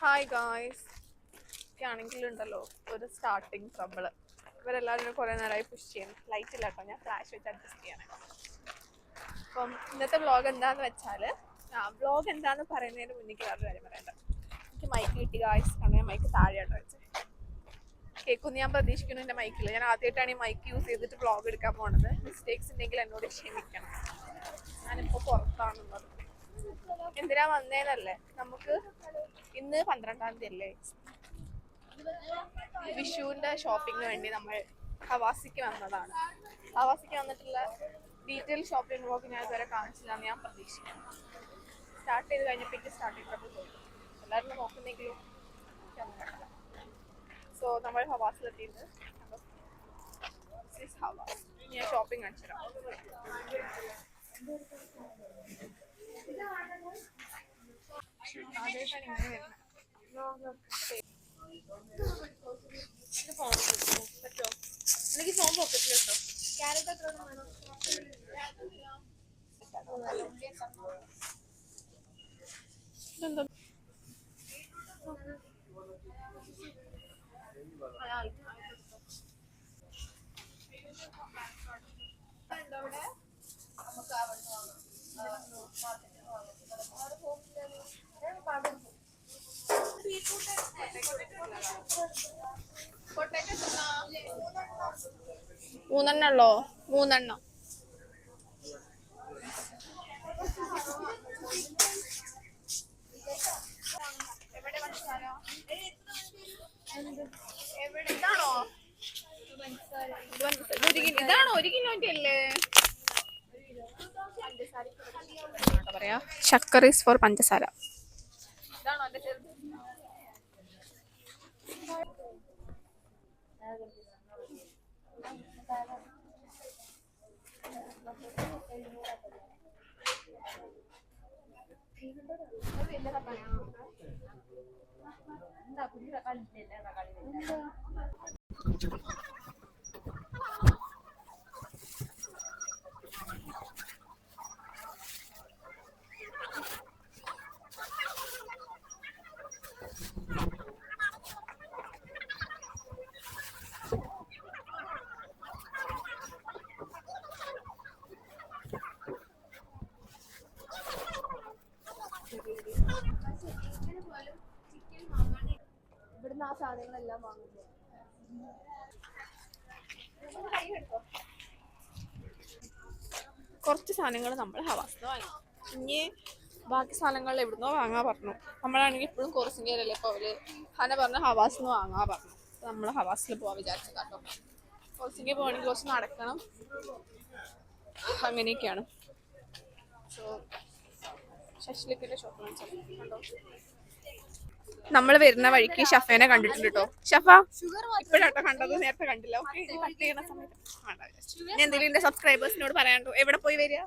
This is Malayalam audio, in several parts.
Hi guys. ആണെങ്കിലുണ്ടല്ലോ ഒരു സ്റ്റാർട്ടിങ് ട്രബിള്. ഇവരെല്ലാവരും കുറേ നേരമായി പുഷ് ചെയ്യണം. ലൈറ്റ് ഇല്ല കേട്ടോ, ഞാൻ ഫ്ലാഷ് വെച്ച് അഡ്ജസ്റ്റ് ചെയ്യണം. അപ്പം ഇന്നത്തെ വ്ളോഗ് എന്താന്ന് വെച്ചാൽ, വ്ളോഗ് എന്താന്ന് പറയുന്നതിന് മുന്നിൽ വേറൊരു കാര്യം പറയണ്ട. എനിക്ക് മൈക്ക് കിട്ടി ഗായ്സ്. കാരണം ഞാൻ മൈക്ക് താഴെയാട്ടോ വെച്ചത്. കേൾക്കുമെന്ന് ഞാൻ പ്രതീക്ഷിക്കുന്നു. എൻ്റെ മൈക്കില്ല. ഞാൻ ആദ്യമായിട്ടാണ് ഈ മൈക്ക് യൂസ് ചെയ്തിട്ട് വ്ളോഗ് എടുക്കാൻ പോണത്. മിസ്റ്റേക്സ് ഉണ്ടെങ്കിൽ എന്നോട് ക്ഷമിക്കണം. ഞാനിപ്പോൾ പുറത്താണുള്ളത്. എന്തിനാ വന്നേന്നല്ലേ, നമുക്ക് ഇന്ന് 12-ാം തീയതി അല്ലേ, വിഷുവിന്റെ ഷോപ്പിങ്ങിന് വേണ്ടി നമ്മൾ ഹവാസിക്ക് വന്നതാണ്. ഹവാസിക്ക് വന്നിട്ടുള്ള ഡീറ്റെയിൽ ഷോപ്പിംഗ് വ്ളോഗ് ഞാൻ ഇതുവരെ കാണിച്ചില്ലാന്ന് ഞാൻ പ്രതീക്ഷിക്കുന്നു. സ്റ്റാർട്ട് ചെയ്ത് കഴിഞ്ഞപ്പോഴേക്ക് സ്റ്റാർട്ട് ചെയ്തപ്പോൾ പോയി എല്ലാവരും നോക്കുന്നെങ്കിലും സോ നമ്മൾ ഹവാസിലെത്തിയിട്ട് ഹവാസ് ഞാൻ ഷോപ്പിംഗ് കാണിച്ചു തരാം. ആദ്യമായിട്ടാണ് ഇങ്ങനെ വരുന്നത്. പറ്റോ? എനിക്ക് ഫോൺ പോക്കറ്റിൽ കേട്ടോ. ക്യാരറ്റ് എത്ര വേണം? ഇതെന്താ? മൂന്നെണ്ണല്ലോ, മൂന്നെണ്ണം. ഇതാണോ? ഇതാണോ 1 കിലോന്റെ അല്ലേ? പറയാ ശർക്കർ ഈസ് ഫോർ പഞ്ചസാര. ഇതാണോ എന്റെ ചെറുത്? ഇവിടുന്ന് ആ സാധനങ്ങളെല്ലാം വാങ്ങുന്നു. കുറച്ച് സാധനങ്ങൾ നമ്മൾ ഹവാസിന്ന് വാങ്ങി. ഇനി ബാക്കി സാധനങ്ങൾ എവിടുന്നോ വാങ്ങാൻ പറഞ്ഞു. നമ്മളാണെങ്കിൽ ഇപ്പോഴും കോർസിംഗയിലല്ലേ. ഇപ്പോൾ അവര് ഹന പറഞ്ഞ ഹവാസിന്ന് വാങ്ങാൻ പറഞ്ഞു. നമ്മൾ ഹവാസിൽ പോവാൻ വിചാരിച്ചത് കേട്ടോ. കോർസിംഗയിൽ പോകണമെങ്കിൽ കുറച്ച് നടക്കണം, അങ്ങനെയൊക്കെയാണ്. സോ ശശിലിക്കിന്റെ ഷോപ്പ് കണ്ടോ. നമ്മൾ വരുന്ന വഴിക്ക് ഷഫേനെ കണ്ടിട്ടുണ്ട് കേട്ടോ. ഷഫ ഇപ്പോഴാട്ടോ കണ്ടത്, നേരത്തെ കണ്ടില്ല. ഓക്കെ, കട്ട് ചെയ്യുന്ന സമയത്ത് ഞാൻ എന്തെങ്കിലും എന്റെ സബ്സ്ക്രൈബേഴ്സിനോട് പറയാണ്ടോ? എവിടെ പോയി വരിക?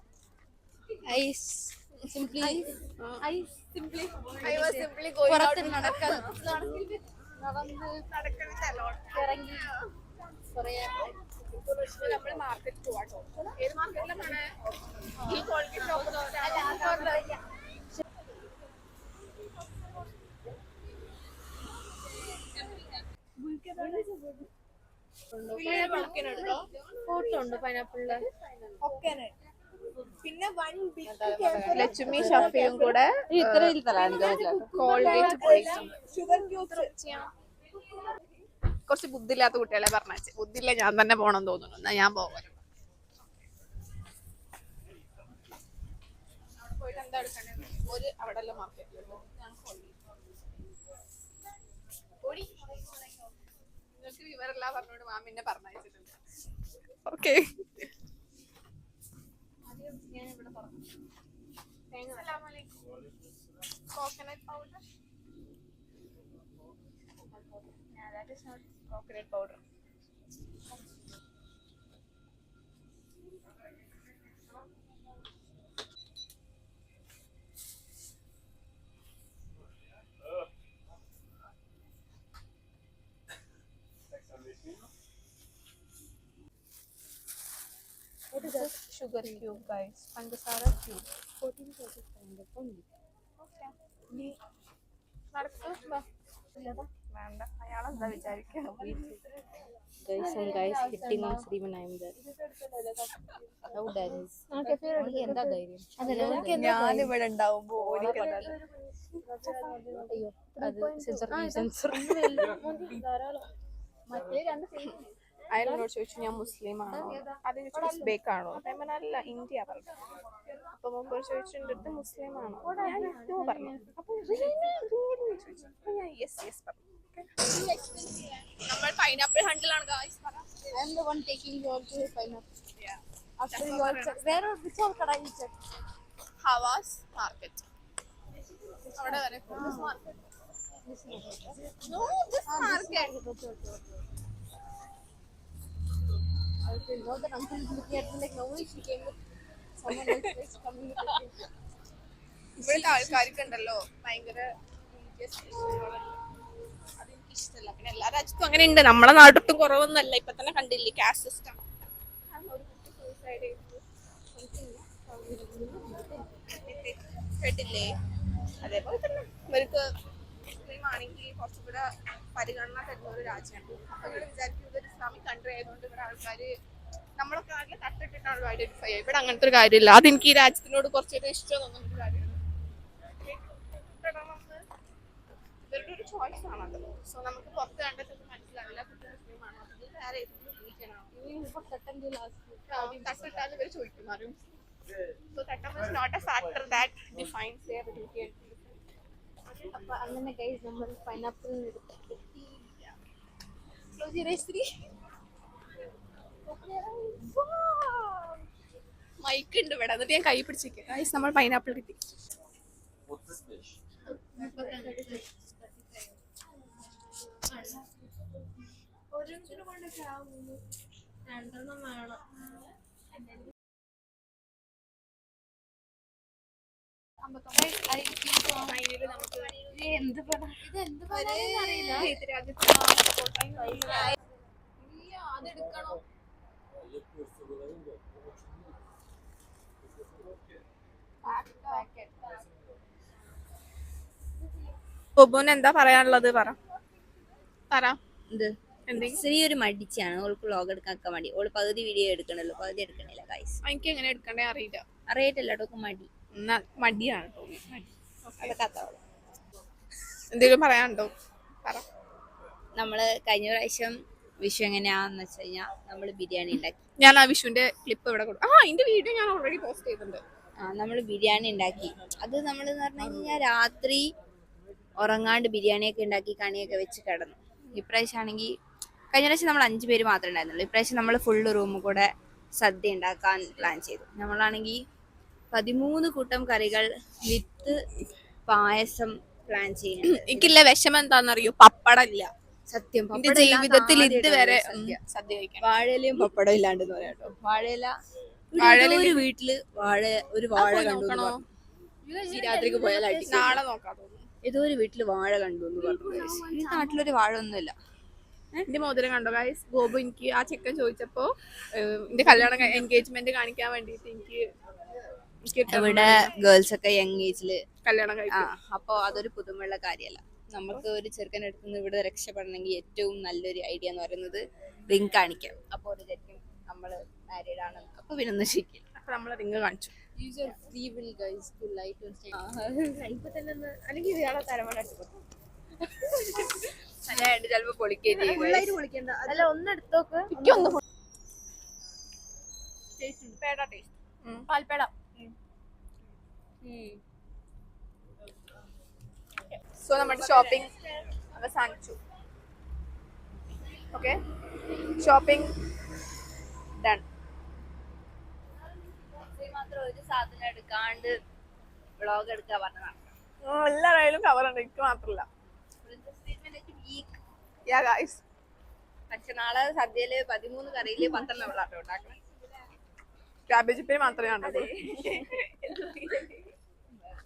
നമ്മൾ മാർക്കറ്റ് പോവാട്ടോ. ഏത് മാർക്കറ്റിലാണ്? ഈ ക്വാളിറ്റി ഷോപ്പ് ഫോട്ടോ ഉണ്ട് പൈനാപ്പിളില്. പിന്നെ ലക്ഷ്മി ഷഫിയും കൂടെ കുറച്ച് ബുദ്ധിയില്ലാത്ത കുട്ടികളെ പറഞ്ഞേ. ബുദ്ധിയില്ല, ഞാൻ തന്നെ പോണം തോന്നുന്നു. എന്നാ ഞാൻ പോകാൻ പോയിട്ട് എന്താ എടുക്കണേ? ഒരു അവിടെ മാർക്കറ്റിലുണ്ടോ? നിങ്ങൾക്ക് വിവരമില്ല പറഞ്ഞോണ്ട് മാമിന്നെ പറഞ്ഞയച്ചിട്ടുണ്ട്. Okay, coconut powder. that is not coconut powder. What is that? Sugar cube, guys. Pandasara cube. 14% only. Okay. നടക്ക് വാ. വേണ്ട അയാളെന്താ വിചാരിക്കുക. Guys, some guys hitting on Sriman, I am there. How dare he? Only എന്താ ധൈര്യം? ഞാനിവിടെ ഉണ്ടാവുമ്പോ അത് സെൻസർ അയാൾ എന്നോട് ചോദിച്ചു ഞാൻ മുസ്ലിം ആണോ, അത് ചോദിച്ചു ഉസ്ബേക്ക് ആണോ, അല്ല ഇന്ത്യ പറഞ്ഞു. അപ്പൊ മുമ്പ് ചോദിച്ചിട്ട് അടുത്ത് മുസ്ലിം ആണോ, ഞാൻ നോ പറഞ്ഞു. അപ്പൊ ചോദിച്ചു, അപ്പൊ ഞാൻ യെസ് യെസ് പറഞ്ഞു. നമ്മൾ പൈനാപ്പിൾ ഹണ്ടിലാണ് guys. I am the one taking you all to pineapple. Yeah. After you all check. Where or which all can I check? ഹവാസ് മാർക്കറ്റ്. അവിടെ വരെ market. No, this market. I didn't know that uncle is looking at me like no way she came with someone else communicating. ഇവിടുത്തെ ആൾക്കാർക്ക് ഉണ്ടല്ലോ ഭയങ്കര അതെനിക്ക് ഇഷ്ടമല്ല. പിന്നെ എല്ലാ രാജ്യത്തും അങ്ങനെ ഉണ്ട്, നമ്മളെ നാട്ടിട്ടും കുറവൊന്നുമല്ല. ഇപ്പൊ തന്നെ കണ്ടില്ലേ കാസ്റ്റ് സിസ്റ്റം. കേട്ടില്ലേ? അതേപോലെ തന്നെ ഇവർക്ക് മുസ്ലിം ആണെങ്കിൽ കുറച്ചുകൂടെ പരിഗണന തരുന്ന ഒരു രാജ്യമാണ്. അപ്പൊ ഇവിടെ വിചാരിക്കും ഇതൊരു ഇസ്ലാമിക് കൺട്രി ആയതുകൊണ്ട് ഇവിടെ ആൾക്കാര് നമ്മളൊക്കെ നാട്ടിൽ തട്ടിട്ടിട്ടാണല്ലോ ഐഡന്റിഫൈ ചെയ്യുക. ഇവിടെ അങ്ങനത്തെ ഒരു കാര്യമില്ല. അതെനിക്ക് ഈ രാജ്യത്തിനോട് കുറച്ചൊരു ഇഷ്ടം തോന്നുന്ന ഒരു കാര്യമാണ്. ഇവരുടെ ഒരു ചോയ്സ് ആണത്. സോ നമുക്ക് പുറത്ത് കണ്ടിട്ട് മനസ്സിലാവില്ല മുസ്ലിം ആണോ വേറെ ഏതെങ്കിലും റിലീജിയനാണോ. തട്ടിട്ടാൽ ഇവർ ചോദിക്കും ആരും. So Tattam is not a factor that defines their religion. അപ്പൊ അങ്ങനെ guys നമ്മൾ pineapple എടുത്തു. Close your eyes, Sri. Mike ഉണ്ട് ഇവിടെ, എന്നിട്ട് ഞാൻ കൈ പിടിച്ചിരിക്കും. ഗൈസ് നമ്മൾ പൈനാപ്പിൾ കിട്ടി. രണ്ടെണ്ണം വേണം. അതെടുക്കണോ? ബൊബുന് എന്താ പറയാനുള്ളത്? പറ. ഒരു മടിച്ചാണ് ഓൾക്ക് വ്ളോഗ് എടുക്കാൻ മടി. ഓള് പകുതി വീഡിയോ എടുക്കണല്ലോ, പകുതി എടുക്കണില്ല ഗൈസ്. എനിക്ക് എങ്ങനെ എടുക്കണ്ടേ അറിയില്ല. അറിയത്തില്ല കേട്ടോ, മടി മടിയാണ്. എന്തെങ്കിലും പറയാനുണ്ടോ? പറ. നമ്മള് കഴിഞ്ഞ പ്രാവശ്യം വിഷു എങ്ങനെയാന്ന് വെച്ച് കഴിഞ്ഞാൽ നമ്മള് ബിരിയാണി ഉണ്ടാക്കി. ഞാൻ ആ വിഷുവിന്റെ ക്ലിപ്പ് ഇവിടെ കൊടുക്കും. ഇതിന്റെ വീഡിയോ ഞാൻ ഓൾറെഡി പോസ്റ്റ് ചെയ്തിട്ടുണ്ട്. നമ്മള് ബിരിയാണി ഉണ്ടാക്കി. അത് നമ്മള് പറഞ്ഞു കഴിഞ്ഞാൽ രാത്രി ഉറങ്ങാണ്ട് ബിരിയാണിയൊക്കെ ഉണ്ടാക്കി കണിയൊക്കെ വെച്ച് കിടന്നു. ഇപ്രാവശ്യം ആണെങ്കിൽ കഴിഞ്ഞ പ്രാവശ്യം നമ്മൾ 5 പേര് മാത്രമേ ഉണ്ടായിരുന്നുള്ളൂ. ഇപ്രാവശ്യം നമ്മൾ ഫുള്ള് റൂം കൂടെ സദ്യ ഉണ്ടാക്കാൻ പ്ലാൻ ചെയ്തു. നമ്മളാണെങ്കിൽ 13 കൂട്ടം കറികൾ വിത്ത് പായസം പ്ലാൻ ചെയ്യുന്നുണ്ട്. എനിക്കില്ല വിഷമം എന്താണെന്നറിയോ? പപ്പടം ഇല്ല. സത്യം ജീവിതത്തിൽ ഇതുവരെ സദ്യ കഴിക്കാൻ വാഴയിലയും പപ്പടം ഇല്ലാണ്ടെന്ന് പറയാം കേട്ടോ. വാഴയില ഒരു വീട്ടില് ഒരു വാഴ കണ്ടു. രാത്രിക്ക് പോയാൽ നാളെ നോക്കാം. ഏതോ ഒരു വീട്ടില് വാഴ കണ്ടു എന്ന് പറഞ്ഞു. ഈ നാട്ടിലൊരു വാഴ ഒന്നുമില്ല. എന്റെ മോതിരം കണ്ടോ ഗൈസ്? ഗോപു എനിക്ക് ആ ചെക്കൻ ചോദിച്ചപ്പോ എന്റെ കല്യാണം എൻഗേജ്മെന്റ് കാണിക്കാൻ വേണ്ടിട്ട് എനിക്ക് ഇവിടെ ഗേൾസ് ഒക്കെ യങ് ഏജില് കല്യാണം കഴിക്കും. അപ്പൊ അതൊരു പുതുമുള്ള കാര്യമല്ല. നമുക്ക് ഒരു ചെറുക്കൻ എടുത്തുനിന്ന് ഇവിടെ രക്ഷപ്പെടണമെങ്കിൽ ഏറ്റവും നല്ലൊരു ഐഡിയ എന്ന് പറയുന്നത് റിംഗ് കാണിക്കാം. അപ്പൊ ഒരു ചെറുക്കൻ നമ്മള് മാരീഡ് ആണ്, അപ്പൊ പിന്നെ ഒന്നും ശരിക്കില്ല. അപ്പൊ നമ്മള് റിംഗ് കാണിച്ചു. അല്ലെങ്കിൽ ഇയാളെ തരമണ ചിലപ്പോ പൊളിക്കുകയും ചെയ്യും. അല്ല ഒന്നെടുത്തോക്ക്. പാൽപ്പേട. സോ നമ്മുടെ ഷോപ്പിംഗ് അവസാനിച്ചു. Okay, shopping done. മാത്രം ഒരു സാധനം എടുക്കാണ്ട് വ്ളോഗ് എടുക്കാൻ പറഞ്ഞതാണ്. എല്ലാവരും കവറുണ്ട്, എനിക്ക് മാത്രല്ല. പക്ഷെ നാളെ സദ്യയില് 13 കറിയില് 10 വെള്ളാട്ടോ ഉണ്ടാക്കണം. ക്യാബേജ് ഉപ്പേരി മാത്രമേ കണ്ടുള്ളൂ.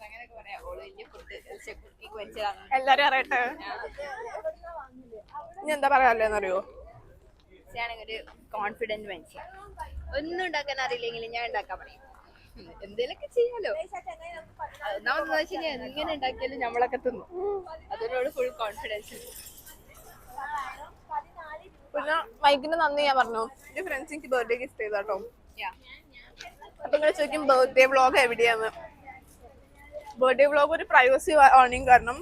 അങ്ങനെയൊക്കെ പറയാം. ഓള് വലിയ ഫുഡ് വെച്ചതാണ്. എല്ലാരും അറിയട്ടെ. ഇനി എന്താ പറയാല്ലേന്നറിയോ? ഒരു കോൺഫിഡന്റ് മനുഷ്യ. ഒന്നും ഉണ്ടാക്കാൻ അറിയില്ലെങ്കിലും ഞാൻ ഉണ്ടാക്കാൻ പറയും. എന്തേലൊക്കെ ചെയ്യാലോ. ഒന്നാമതെന്ന് വെച്ച് കഴിഞ്ഞാൽ എങ്ങനെ ഉണ്ടാക്കിയാലും നമ്മളൊക്കെ തിന്നും. അതിനോട് ഫുൾ കോൺഫിഡൻസ്. പിന്നെ മൈക്കിന് നന്ദി ഞാൻ പറഞ്ഞു. എന്റെ ഫ്രണ്ട്സ് എനിക്ക് ബർത്ത്ഡേ ഗിഫ്റ്റ് ചെയ്താട്ടോ. അപ്പൊ നിങ്ങൾ ചോദിക്കും ബർത്ത്ഡേ വ്ളോഗ് എവിടെയാന്ന്. ബർത്ത്ഡേ വ്ളോഗ് ഒരു പ്രൈവസി വാർണിംഗ് കാരണം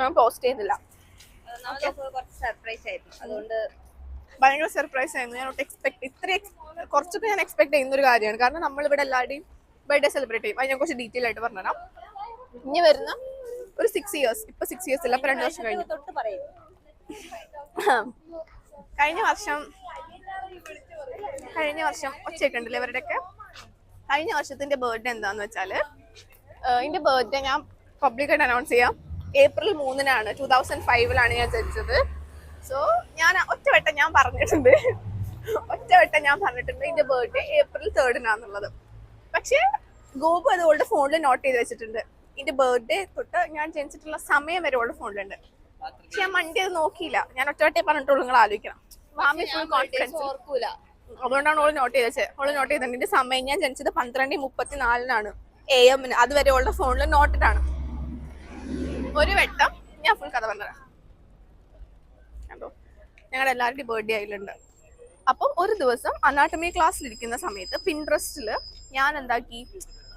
ഞാൻ പോസ്റ്റ് ചെയ്തില്ല. കുറച്ച് സർപ്രൈസ് ആയിരുന്നു, അതുകൊണ്ട് ഭയങ്കര സർപ്രൈസ് ആയിരുന്നു. ഞാൻ കുറച്ചൊക്കെ ഞാൻ എക്സ്പെക്ട് ചെയ്യുന്ന ഒരു കാര്യമാണ്. കാരണം നമ്മളിവിടെ എല്ലാവരുടെയും ബർത്ത്ഡേ സെലിബ്രേറ്റ് ചെയ്യും. അത് ഞാൻ കുറച്ച് ഡീറ്റെയിൽ ആയിട്ട് പറഞ്ഞുതരാം. ഇനി വരുന്ന ഒരു 6 years, ഇപ്പൊ 6 years ഇല്ല, അപ്പൊ 2 വർഷം കഴിഞ്ഞു. തൊട്ട് പറയും. കഴിഞ്ഞ വർഷം ഒച്ചയൊക്കെയുണ്ടല്ലോ ഇവരുടെയൊക്കെ. കഴിഞ്ഞ വർഷത്തിന്റെ ബർത്ത്ഡേ എന്താന്ന് വെച്ചാല്, എന്റെ ബർത്ത്ഡേ ഞാൻ പബ്ലിക്കായിട്ട് അനൗൺസ് ചെയ്യാം. April 3-നാണ്, 2005-ലാണ് ഞാൻ ജനിച്ചത്. സോ ഞാൻ ഒറ്റവട്ടം ഞാൻ പറഞ്ഞിട്ടുണ്ട് എന്റെ ബർത്ത്ഡേ April 3-നാന്നുള്ളത്. പക്ഷെ ഗോപു അത് ഓളുടെ ഫോണിൽ നോട്ട് ചെയ്ത് വെച്ചിട്ടുണ്ട്. എന്റെ ബർത്ത്ഡേ തൊട്ട് ഞാൻ ജനിച്ചിട്ടുള്ള സമയം വരെ ഓളുടെ ഫോണിലുണ്ട്. പക്ഷെ ഞാൻ മൺഡേ അത് നോക്കിയില്ല. ഞാൻ ഒറ്റവട്ടേ പറഞ്ഞിട്ടുള്ളൂ, നിങ്ങൾ ആലോചിക്കണം. മാമി ഫുൾ കോൺഫിഡൻസ്, ഓർക്കൂല. അതുകൊണ്ടാണ് ഓള് നോട്ട് ചെയ്തത്. ഓള് നോട്ട് ചെയ്തിട്ടുണ്ട്. എന്റെ സമയം ഞാൻ ജനിച്ചത് 12:34 AM. അതുവരെ ഓളുടെ ഫോണിൽ നോട്ടഡ് ആണ്. ഒരു വട്ടം ഞാൻ ഫുൾ കഥ പറഞ്ഞതാണ്. കണ്ടോ, ഞങ്ങളുടെ എല്ലാവരുടെയും ബർത്ത്ഡേ ആയിട്ടുണ്ട്. അപ്പം ഒരു ദിവസം അനാട്ടമി ക്ലാസ്സിലിരിക്കുന്ന സമയത്ത് പിൻട്രസ്റ്റില് ഞാൻ എന്താക്കി,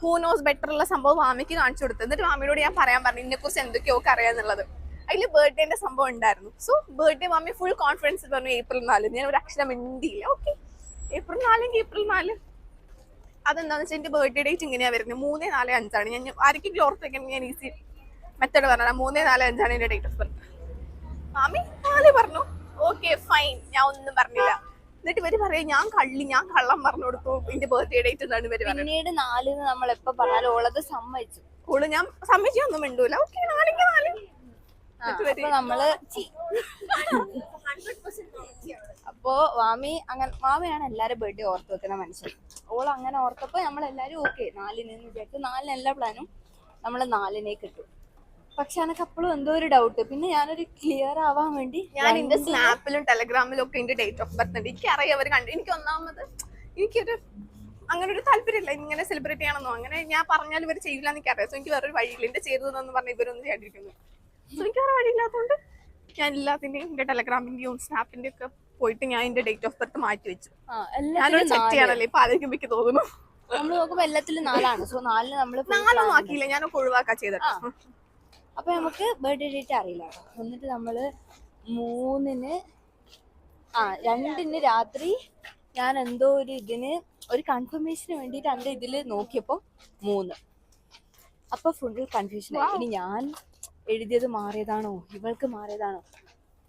ഹൂ നോസ് ബെറ്റർ ഉള്ള സംഭവം മാമിക്ക് കാണിച്ചു കൊടുത്തു. എന്നിട്ട് മാമിയോട് ഞാൻ പറയാൻ പറഞ്ഞു ഇതിനെ കുറിച്ച് എന്തൊക്കെയോ അറിയാന്നുള്ളത്. അതിൽ ബർത്ത്ഡേന്റെ സംഭവം ഉണ്ടായിരുന്നു. സോ ബർത്ത്ഡേ മാമി ഫുൾ കോൺഫിഡൻസ് പറഞ്ഞു April 4. ഞാൻ ഒരു അക്ഷരം മിണ്ടിയില്ല. ഓക്കെ, April 4 അതെന്താന്ന് വെച്ചാൽ എന്റെ ബർത്ത്ഡേ ഡേറ്റ് ഇങ്ങനെയാ വരുന്നത്. 3-4-5 ഞാൻ ആർക്കെങ്കിലും ഓർത്ത് വെക്കാൻ ഞാൻ ഈസി മെത്തേഡ് പറഞ്ഞാൽ 3-4-5 എന്റെ ഡേറ്റ് ഓഫ് ബർത്ത്. മാമി 4 പറഞ്ഞു. ഓക്കെ ഫൈൻ, ഞാൻ ഒന്നും പറഞ്ഞില്ല. എന്നിട്ട് ഇവര് പറയാം ഞാൻ കള്ളം പറഞ്ഞു കൊടുത്തു, എന്റെ ബർത്ത്ഡേ ഡേറ്റ് എന്താണ് ഇവര് പറയുന്നത്. പിന്നീട് 4 നമ്മൾ എപ്പോ പറഞ്ഞാലും ഓളത് സമ്മതിച്ചു. ഞാൻ സമ്മതിച്ചൊന്നും മിണ്ടൂല. ഓക്കെ 4 അപ്പൊ നമ്മള് അപ്പോ മാമിയാണ് എല്ലാരും ബർത്ത്ഡേ ഓർത്ത് വെക്കുന്ന മനുഷ്യൻ. ഓൾ അങ്ങനെ ഓർത്തപ്പോ നമ്മളെല്ലാരും ഓക്കെ 4-ന് വിചാരിച്ചു. 4-ന് എല്ലാ പ്ലാനും നമ്മള് 4-നേക്ക് ഇട്ടു. പക്ഷെ എനിക്ക് അപ്പോഴും എന്തോ ഒരു ഡൗട്ട്. പിന്നെ ഞാനൊരു ക്ലിയർ ആവാൻ വേണ്ടി ഞാൻ എന്റെ സ്നാപ്പിലും ടെലഗ്രാമിലും ഒക്കെ എന്റെ ഡേറ്റ് ഓഫ് ബർത്ത് ഉണ്ട്. എനിക്കറിയാം അവർ കണ്ടു. എനിക്ക് ഒന്നാമത് എനിക്കൊരു അങ്ങനെ ഒരു താല്പര്യമില്ല ഇങ്ങനെ സെലിബ്രേറ്റ് ചെയ്യണമെന്നോ. അങ്ങനെ ഞാൻ പറഞ്ഞാൽ ഇവർ ചെയ്യില്ല എന്ന് എനിക്കറിയാം. സോ എനിക്ക് വേറൊരു വഴിയില്ല. എന്റെ ചെയ്തതെന്ന് പറഞ്ഞാൽ ഇവരൊന്നും ചെയ്യാണ്ടിരിക്കുന്നു. സോ എനിക്ക് വേറെ വഴിയില്ലാത്തതുകൊണ്ട് ഞാൻ എല്ലാത്തിന്റെയും എന്റെ ടെലഗ്രാമിന്റെയും സ്നാപ്പിന്റെ ഒക്കെ പോയിട്ട് ഞാൻ എന്റെ ഡേറ്റ് ഓഫ് ബർത്ത് മാറ്റി വെച്ചു. ഞാനൊരു ചെക്ക് ചെയ്യാനല്ലേ ഇപ്പൊ ആലോചിക്കുമ്പോ എനിക്ക് തോന്നുന്നു. നമ്മൾ നോക്കുമ്പോ എല്ലാത്തിലും 4-ആണ്. സോ 4-ന് നമ്മള് 4 ആക്കിയില്ല, ഞാനൊക്കെ ഒഴിവാക്കാ ചെയ്തിട്ട്. അപ്പൊ നമുക്ക് ബർത്ത്ഡേ ഡേറ്റ് അറിയില്ല. എന്നിട്ട് നമ്മള് 3-ന് 2-ന് രാത്രി ഞാൻ എന്തോ ഒരു കൺഫർമേഷന് വേണ്ടിട്ട് എന്റെ ഇതില് നോക്കിയപ്പോ 3. അപ്പൊ ഫുൾ കൺഫ്യൂഷൻ ആയി. ഇനി ഞാൻ എഴുതിയത് മാറിയതാണോ ഇവൾക്ക് മാറിയതാണോ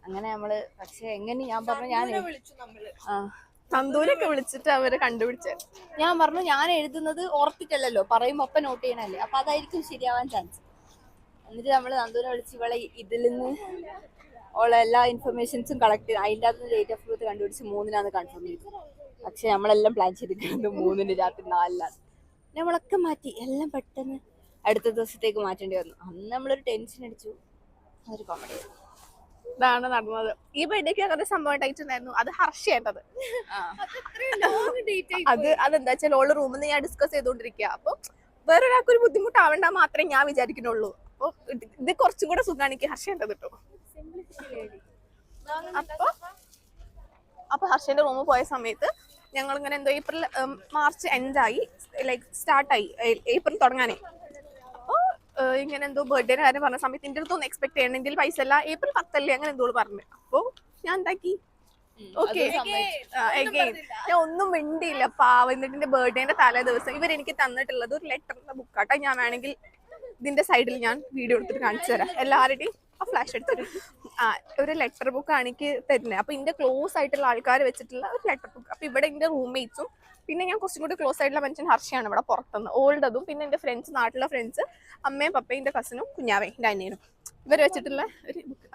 അങ്ങനെ നമ്മള്. പക്ഷെ എങ്ങനെ ഞാൻ പറഞ്ഞു തന്തൂരൊക്കെ വിളിച്ചിട്ട് അവര് കണ്ടുപിടിച്ചത്. ഞാൻ പറഞ്ഞു ഞാൻ എഴുതുന്നത് ഓർത്തിട്ടല്ലോ, പറയുമ്പോ ഒപ്പം നോട്ട് ചെയ്യണല്ലേ, അപ്പൊ അതായിരിക്കും ശരിയാവാൻ ചാൻസ്. എന്നിട്ട് നമ്മള് നന്ദൂനെ വിളിച്ച് ഇവളെ ഇതിൽ നിന്ന് ഉള്ള എല്ലാ ഇൻഫർമേഷൻസും കളക്ട് ചെയ്ത് അതിൻ്റെ അകത്ത് ഡേറ്റ് ഓഫ് ബർത്ത് കണ്ടുപിടിച്ച് 3-നാണ് കൺഫേം ചെയ്തത്. പക്ഷെ നമ്മളെല്ലാം പ്ലാൻ ചെയ്തിരിക്കുന്നത് 3-ന് രാത്രി 4-ലാണ്. നമ്മളൊക്കെ മാറ്റി എല്ലാം പെട്ടെന്ന് അടുത്ത ദിവസത്തേക്ക് മാറ്റേണ്ടി വന്നു. അന്ന് നമ്മളൊരു ടെൻഷൻ അടിച്ചു. അതൊരു കോമഡി. ഇതാണ് നടന്നത്. ഈ ബർത്ത്ഡേക്ക് അങ്ങനെ സംഭവം ഉണ്ടായിട്ടുണ്ടായിരുന്നു. അത് ഹർഷേണ്ടത്. അതെന്താ വെച്ചാൽ ഓള് റൂമിൽ നിന്ന് ഞാൻ ഡിസ്കസ് ചെയ്തോണ്ടിരിക്കുക. അപ്പൊ വേറൊരാൾക്ക് ഒരു ബുദ്ധിമുട്ടാവണ്ട മാത്രമേ ഞാൻ വിചാരിക്കുന്നുള്ളൂ. അപ്പൊ ഇത് കുറച്ചും കൂടെ സുഖമാണ് എനിക്ക് ഹർഷേണ്ടത് കേട്ടോ. അപ്പൊ ഹർഷന്റെ റൂമിൽ പോയ സമയത്ത് ഞങ്ങൾ ഇങ്ങനെ എന്തോ മാർച്ച് എൻഡായി, ലൈക്ക് സ്റ്റാർട്ടായി ഏപ്രിൽ തുടങ്ങാനേ. അപ്പൊ ഇങ്ങനെ എന്തോ ബർത്ത്ഡേ കാര്യം പറഞ്ഞ സമയത്ത് എന്റെ അടുത്തൊന്നും എക്സ്പെക്ട് ചെയ്യണം, എന്റെ പൈസ അല്ല April 10 അങ്ങനെ എന്തോ പറഞ്ഞു. അപ്പൊ ഞാൻ എന്താക്കി, ഓക്കെ ഞാൻ ഒന്നും മിണ്ടിയില്ല പാവം. എന്നിട്ട് എന്റെ ബർത്ത്ഡേന്റെ തലേ ദിവസം ഇവരെനിക്ക് തന്നിട്ടുള്ളത് ഒരു ലെറ്ററിന്റെ ബുക്കാട്ടോ. ഞാൻ വേണമെങ്കിൽ ഇതിന്റെ സൈഡിൽ ഞാൻ വീഡിയോ എടുത്തിട്ട് കാണിച്ചു തരാം. എല്ലാവരുടെയും ആ ഫ്ലാഷ് എടുത്തിട്ട് ഒരു ലെറ്റർ ബുക്കാണ് എനിക്ക് തരുന്നത്. അപ്പൊ ഇതിന്റെ ക്ലോസ് ആയിട്ടുള്ള ആൾക്കാർ വെച്ചിട്ടുള്ള ഒരു ലെറ്റർ ബുക്ക്. അപ്പൊ ഇവിടെ എന്റെ റൂംമേറ്റ്സും പിന്നെ ഞാൻ കുറച്ചും കൂടി ക്ലോസ് ആയിട്ടുള്ള മനുഷ്യൻ ഹർഷയാണ് ഇവിടെ പുറത്തുനിന്ന് ഓൾഡതും. പിന്നെ എന്റെ ഫ്രണ്ട്സ്, നാട്ടിലെ ഫ്രണ്ട്സ്, അമ്മയും പപ്പയും എന്റെ കസിനും കുഞ്ഞാവയും എന്റെ അനിയനും ഇവർ വെച്ചിട്ടുള്ള ഒരു ബുക്ക്.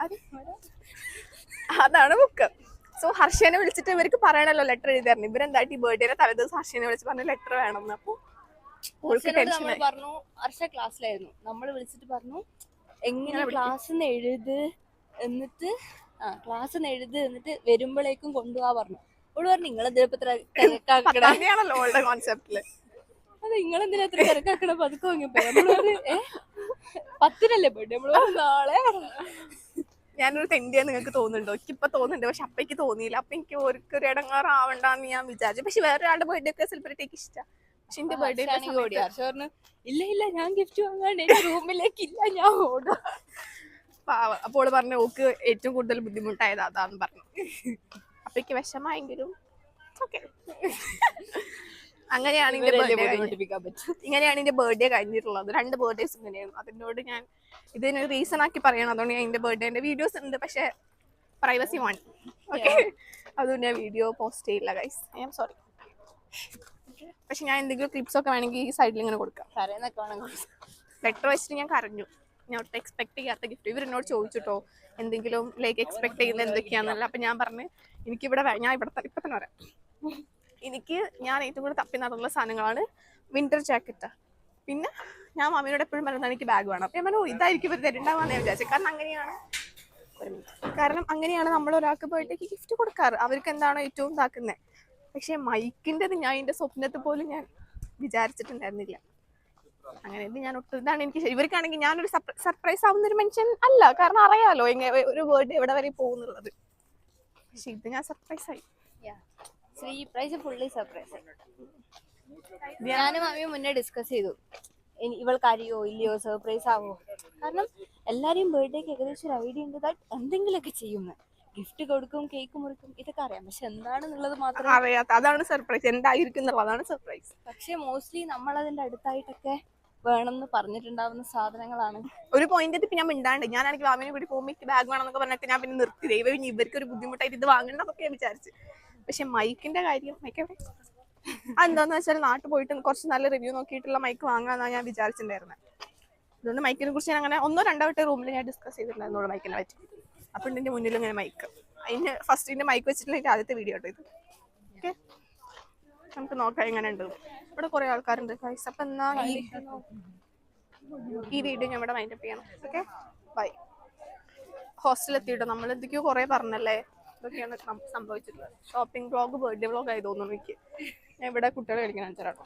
അതാണ് ബുക്ക്. സോ ഹർഷനെ വിളിച്ചിട്ട് ഇവർക്ക് പറയണല്ലോ ലെറ്റർ എഴുതായിരുന്നു. ഇവരെന്തായിട്ട് ഈ ബർത്ത്ഡേയുടെ തലേദിവസം ഹർഷനെ വിളിച്ച് പറഞ്ഞ ലെറ്റർ വേണമെന്ന്. അപ്പൊ പറഞ്ഞു ഹർഷ ക്ലാസ്സിലായിരുന്നു. നമ്മൾ വിളിച്ചിട്ട് പറഞ്ഞു എങ്ങനെ ക്ലാസ്സിൽ നിന്ന് എഴുത് എന്നിട്ട് വരുമ്പോഴേക്കും കൊണ്ടുപോവാ പറഞ്ഞു. ഓള് പറഞ്ഞു നിങ്ങളെന്താണല്ലോ ഓളുടെ കോൺസെപ്റ്റില്. അതെ നിങ്ങളെന്തിനാ അത്ര തിരക്കാക്കണ പതുക്കെ വാങ്ങിയപ്പോ നമ്മളൊരു 10-നല്ലേ ബർത്ത്ഡേ നമ്മള് നാളെ ഞാനൊരു തെണ്ടിയാന്ന് നിങ്ങൾക്ക് തോന്നുന്നുണ്ടോ? എനിക്ക് ഇപ്പൊ തോന്നുന്നുണ്ട്, പക്ഷെ അപ്പയ്ക്ക് തോന്നിയില്ല. അപ്പൊ എനിക്ക് ഒരു ഇടങ്ങാറാവണ്ടെന്ന് ഞാൻ വിചാരിച്ചു. പക്ഷെ വേറെ ഒരാളുടെ ബർത്ത്ഡേ ഒക്കെ സെലിബ്രേറ്റ് എനിക്ക് ഇഷ്ടം. പക്ഷെ എന്റെ ബർത്ത്ഡേ ഓടി ഹർഷ പറഞ്ഞു ഇല്ല ഞാൻ ഗിഫ്റ്റ് വാങ്ങാണ്ട് എന്റെ റൂമിലേക്ക് ഇല്ല ഞാൻ ഓടും. അപ്പോൾ പറഞ്ഞു ഓക്ക് ഏറ്റവും കൂടുതൽ ബുദ്ധിമുട്ടായത് അതാന്ന് പറഞ്ഞു. അപ്പയ്ക്ക് വിഷമായെങ്കിലും അങ്ങനെയാണ് എന്റെ ബർത്ത്ഡേ കഴിഞ്ഞിട്ടുള്ളത്. 2 ബർത്ത്ഡേസ് ഇങ്ങനെയായിരുന്നു. അതിനോട് ഞാൻ ഇതിന് റീസൺ ആക്കി പറയണം. അതുകൊണ്ട് ഞാൻ എന്റെ ബർത്ത്ഡേന്റെ വീഡിയോസ് ഉണ്ട്, പക്ഷെ പ്രൈവസി വേണം. ഓക്കെ, അതുകൊണ്ട് ഞാൻ വീഡിയോ പോസ്റ്റ് ചെയ്യില്ല ഗൈസ്. I am sorry. പക്ഷെ ഞാൻ എന്തെങ്കിലും ക്ലിപ്സ് ഒക്കെ വേണമെങ്കിൽ ഈ സൈഡിൽ ഇങ്ങനെ കൊടുക്കാം. ലെറ്റർ വെച്ചിട്ട് ഞാൻ കരഞ്ഞു. ഞാൻ ഒട്ടും എക്സ്പെക്ട് ചെയ്യാത്ത ഗിഫ്റ്റ്. ഇവരെന്നോട് ചോദിച്ചിട്ടോ എന്തെങ്കിലും ലൈക്ക് എക്സ്പെക്ട് ചെയ്യുന്നത് എന്തൊക്കെയാണെന്നല്ല. അപ്പൊ ഞാൻ പറഞ്ഞു എനിക്കിവിടെ ഞാൻ ഇവിടെ ഇപ്പൊ തന്നെ പറയാം. ഞാൻ ഏറ്റവും കൂടുതൽ തപ്പി നടന്നുള്ള സാധനങ്ങളാണ് വിന്റർ ജാക്കറ്റ്. പിന്നെ ഞാൻ മമ്മിയോട് എപ്പോഴും പറയുന്നത് എനിക്ക് ബാഗ് വേണം. അപ്പൊ ഞാൻ പറഞ്ഞു ഇതായിരിക്കും ഇവർ തരുണ്ടാവാന്ന് ഞാൻ വിചാരിച്ചു. കാരണം അങ്ങനെയാണ് നമ്മൾ ഒരാൾക്ക് ബർത്ത്ഡേക്ക് ഗിഫ്റ്റ് കൊടുക്കാറ്. അവർക്ക് എന്താണോ ഏറ്റവും ഇതാക്കുന്നത്. പക്ഷെ മൈക്കിൻ്റെത് ഞാൻ എൻ്റെ സ്വപ്നത്തിൽ പോലും ഞാൻ വിചാരിച്ചിട്ടുണ്ടായിരുന്നില്ല. അങ്ങനെ ഞാൻ ഒട്ടും ഇതാണ് എനിക്ക് ഇവർക്കാണെങ്കിൽ ഞാനൊരു സർപ്രൈസ് ആവുന്ന ഒരു മനുഷ്യൻ അല്ല. കാരണം അറിയാലോ ഒരു ബർത്ത്ഡേ എവിടെ വരെ പോകുന്നുള്ളത്. പക്ഷെ ഇത് ഞാൻ സർപ്രൈസ് ആയി. Surprise fully surprise. ഞാനും മമ്മിയും മുന്നേ ഡിസ്കസ് ചെയ്തു ഇവൾക്ക് അറിയോ ഇല്ലയോ സർപ്രൈസ് ആവോ. കാരണം എല്ലാരെയും ബർത്ത്ഡേക്ക് ഏകദേശം ഒരു ഐഡിയ ഉണ്ട് ദാറ്റ് എന്തെങ്കിലുമൊക്കെ ചെയ്യുന്നത്. ഗിഫ്റ്റ് കൊടുക്കും, കേക്ക് മുറിക്കും, ഇതൊക്കെ അറിയാം. പക്ഷെ എന്താണെന്നുള്ളത് മാത്രം അറിയാത്ത അതാണ് സർപ്രൈസ്. എന്തായിരിക്കും എന്നുള്ളതാണ് സർപ്രൈസ്. പക്ഷെ മോസ്റ്റ്ലി നമ്മൾ അതിന്റെ അടുത്തായിട്ടൊക്കെ വേണമെന്ന് പറഞ്ഞിട്ടുണ്ടാവുന്ന സാധനങ്ങളാണ്. ഒരു പോയിന്റ് എത്തി ഞാൻ മിണ്ടാണ്ട് ഞാനാണെങ്കിൽ വാമിനെ കൂടി പോകുമ്പോൾ ബാഗ് വേണമെന്നൊക്കെ പറഞ്ഞിട്ട് ഞാൻ പിന്നെ നിർത്തി. ദൈവം ഇവർക്ക് ഒരു ബുദ്ധിമുട്ടായിട്ട് ഇത് വാങ്ങണ്ടെന്നൊക്കെ ഞാൻ വിചാരിച്ചു. പക്ഷെ മൈക്കിന്റെ കാര്യം മൈക്കെവിടെ അതെന്താന്ന് വെച്ചാൽ നാട്ടിൽ പോയിട്ട് കുറച്ച് നല്ല റിവ്യൂ നോക്കിയിട്ടുള്ള മൈക്ക് വാങ്ങാന്നാണ് ഞാൻ വിചാരിച്ചിട്ടുണ്ടായിരുന്നത്. അതുകൊണ്ട് മൈക്കിനെ കുറിച്ച് ഞാൻ അങ്ങനെ 1-2 വട്ടം റൂമിൽ ഞാൻ ഡിസ്കസ് ചെയ്തിട്ടുണ്ടായിരുന്നു മൈക്കിനെ പറ്റി. അപ്പൊ എന്റെ മുന്നിൽ ഇങ്ങനെ മൈക്ക് അതിന് ഫസ്റ്റിന്റെ മൈക്ക് വെച്ചിട്ടുള്ള എന്റെ ആദ്യത്തെ വീഡിയോ കേട്ടോ ഇത്. ഓക്കെ, നമുക്ക് നോക്കാം എങ്ങനെ ഉണ്ട്. ഇവിടെ കുറെ ആൾക്കാരുണ്ട്. അപ്പൊ എന്നാ ഈ വീഡിയോ ഞാൻ ഇവിടെ വൈൻഡപ്പ് ചെയ്യണം. Okay, bye. ഹോസ്റ്റലിൽ എത്തിയിട്ടോ. നമ്മൾ എന്തൊക്കെയോ കുറെ പറഞ്ഞല്ലേ. ഇതൊക്കെയാണ് സംഭവിച്ചിട്ടുള്ളത്. ഷോപ്പിംഗ് വ്ളോഗ്, ബർത്ത്ഡേ വ്ളോഗ് ആയി തോന്നുന്നു എനിക്ക്. ഞാൻ ഇവിടെ കുട്ടികളെ കളിക്കാൻ വെച്ചാട്ടോ.